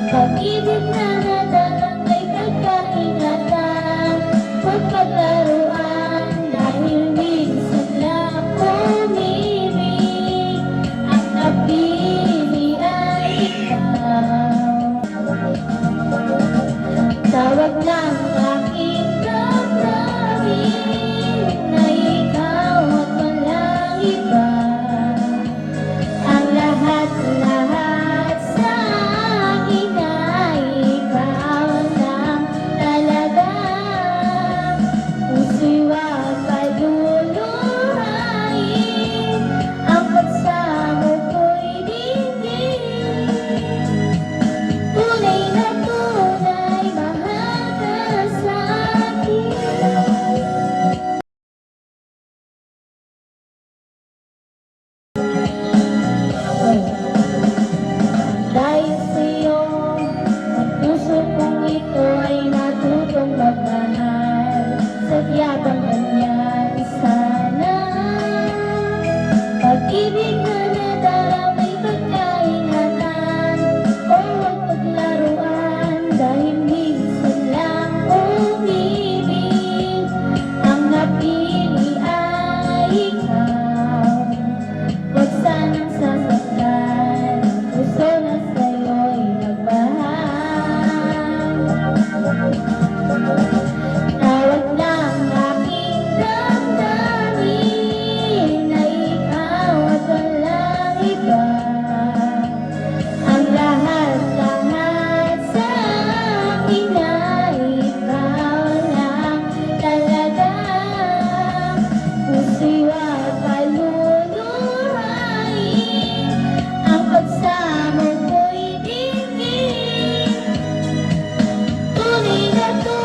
Pag-ibig na nadarang may pagkaingatan, pagpaglaruan, dahil minsan lang umibig, ang napili ay ikaw. Tawag ng aking damdamin na ikaw at walang iba. Ang lahat-lahat sa akin ay ikaw lang talaga. Puso'y huwag paluluhain, ang pagsamo ko'y dinggin. Tunay na tunay, mahal ka sa akin. Dahil sa'yo, ang puso kong ito ay natutong magmahal. Sadyang ganyan sana. Pag-ibig na nadarang may pagkaingatan, o huwag paglaruan, dahil minsan lang umibig, ang napili ay ikaw. Huwag sanang sasaktan ang puso na sa'yo'y nagmahal. Tawag ng aking damdamin na ikaw at walang iba. Ang lahat-lahat sa akin ay ikaw lang talaga. Puso'y huwag paluluhain, ang pagsamo ko'y dinggin. Tunay na tunay,